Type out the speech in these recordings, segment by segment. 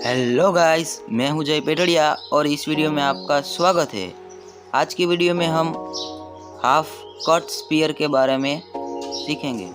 Hello guys, मैं हूं जय pedhadiya और इस वीडियो में आपका स्वागत है। आज की वीडियो में हम हाफ कट स्पीयर के बारे में सीखेंगे।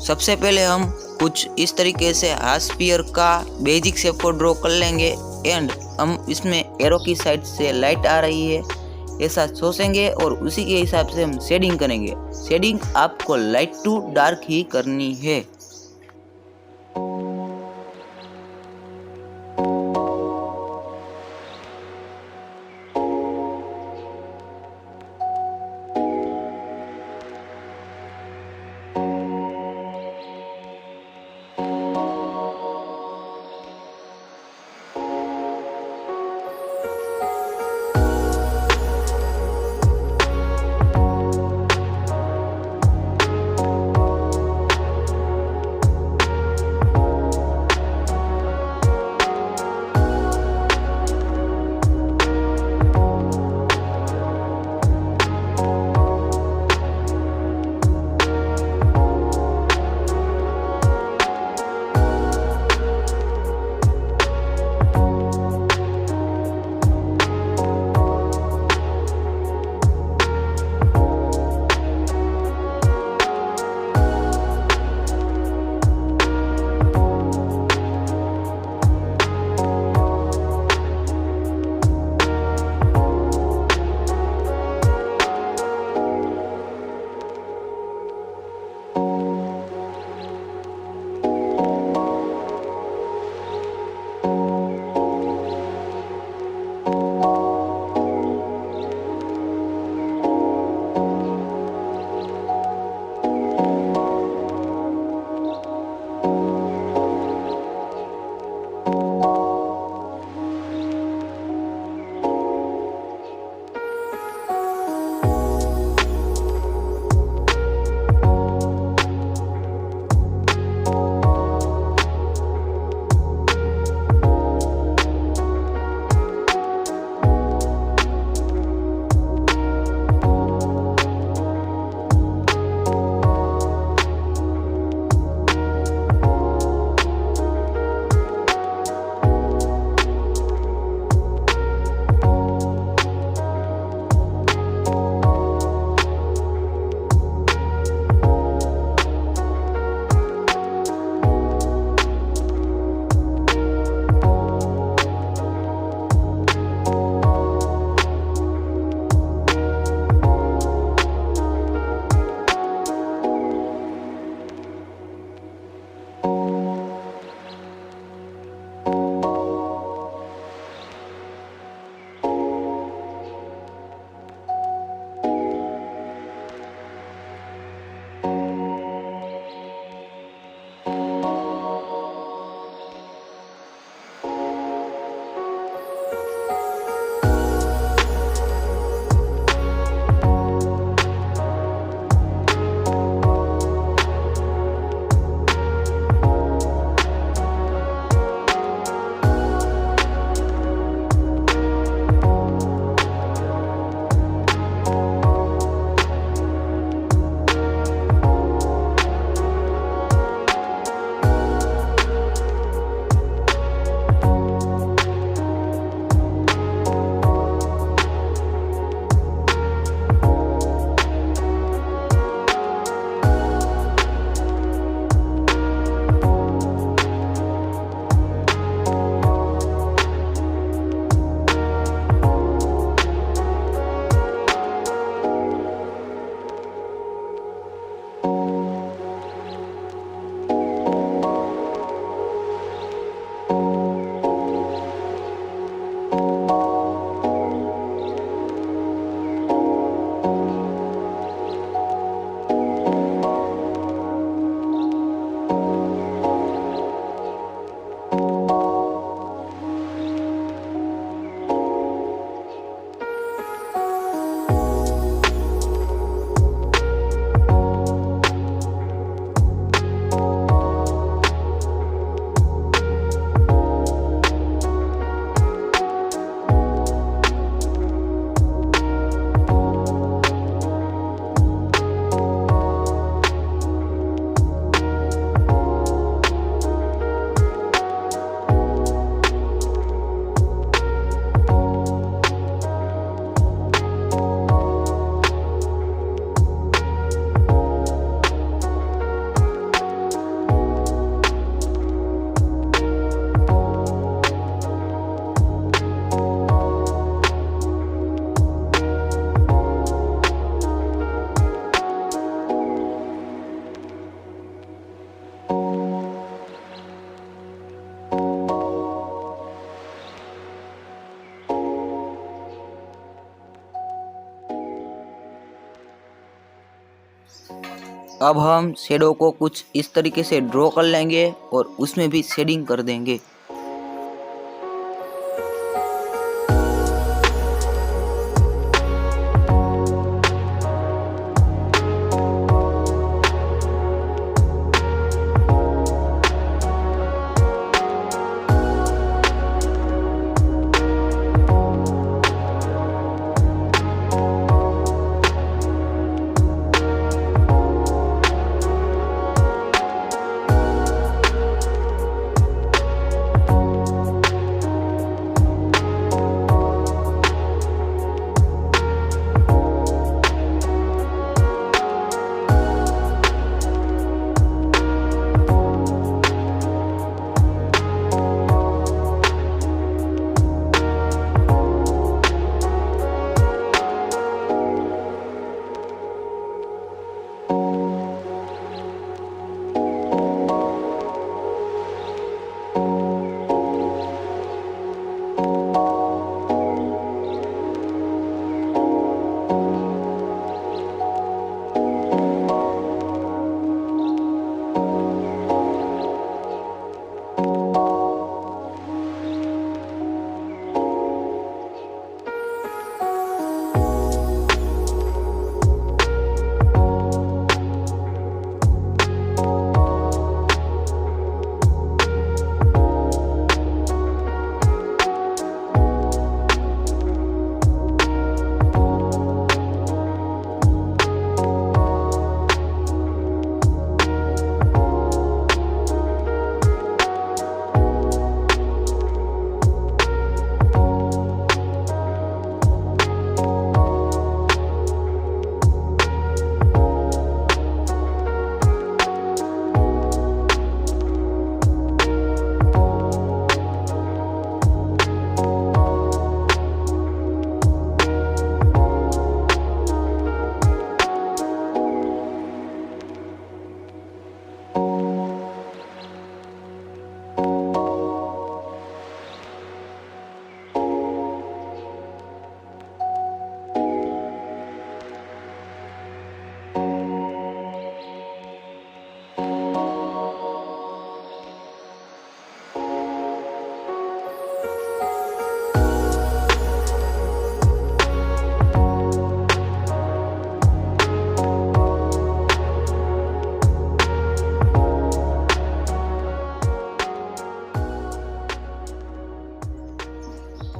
सबसे पहले हम कुछ इस तरीके से हाफ स्पीयर का बेसिक शेप को ड्रॉ कर लेंगे एंड हम इसमें एरो की साइड से लाइट आ रही है ऐसा सोचेंगे और उसी के हिसाब से हम शेडिंग करेंगे। शेडिंग आपको लाइट टू डार्क ही करनी है। अब हम शेडो को कुछ इस तरीके से ड्रॉ कर लेंगे और उसमें भी शेडिंग कर देंगे।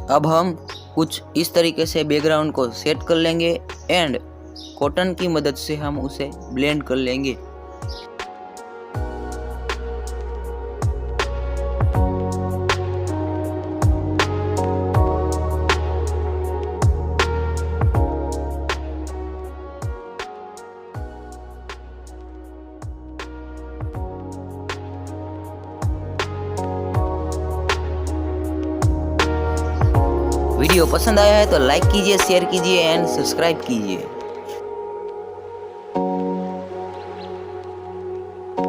अब हम कुछ इस तरीके से बैकग्राउंड को सेट कर लेंगे एंड कॉटन की मदद से हम उसे ब्लेंड कर लेंगे। वीडियो पसंद आया है तो लाइक कीजिए, शेयर कीजिए एंड सब्सक्राइब कीजिए।